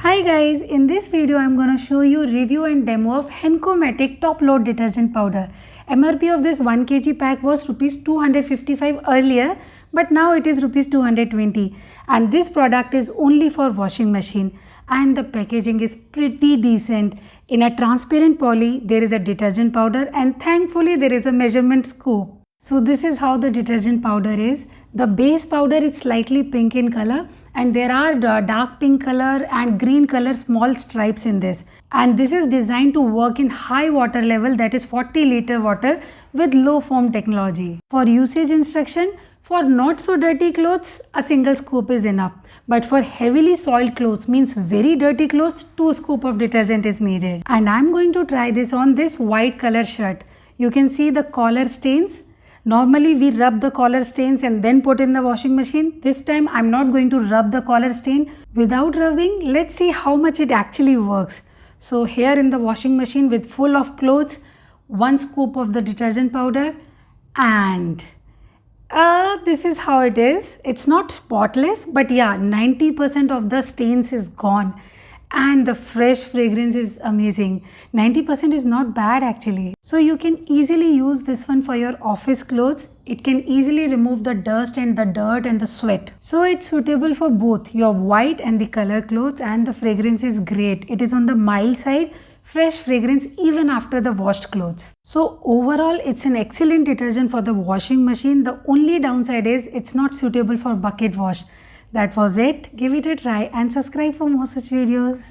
Hi guys, in this video I'm going to show you review and demo of Henko Matic Top Load Detergent Powder. MRP of this 1 kg pack was Rs 255 earlier, but now it is Rs 220, and this product is only for washing machine and the packaging is pretty decent. In a transparent poly there is a detergent powder and thankfully there is a measurement scoop. So this is how the detergent powder is. The base powder is slightly pink in color and there are dark pink color and green color small stripes in this, and this is designed to work in high water level, that is 40 liter water with low foam technology. For usage instruction, for not so dirty clothes a single scoop is enough, but for heavily soiled clothes, means very dirty clothes, 2 scoops of detergent is needed. And I am going to try this on this white color shirt. You can see the collar stains. Normally we rub the collar stains and then put in the washing machine. This time I'm not going to rub the collar stain. Without rubbing, let's see how much it actually works. So here in the washing machine with full of clothes, 1 scoop of the detergent powder, and this is how it is. It's not spotless, but yeah, 90% of the stains is gone. And the fresh fragrance is amazing. 90% is not bad actually. So you can easily use this one for your office clothes. It can easily remove the dust and the dirt and the sweat. So it's suitable for both your white and the color clothes, and the fragrance is great. It is on the mild side, fresh fragrance even after the washed clothes. So overall it's an excellent detergent for the washing machine. The only downside is it's not suitable for bucket wash. That was it. Give it a try and subscribe for more such videos.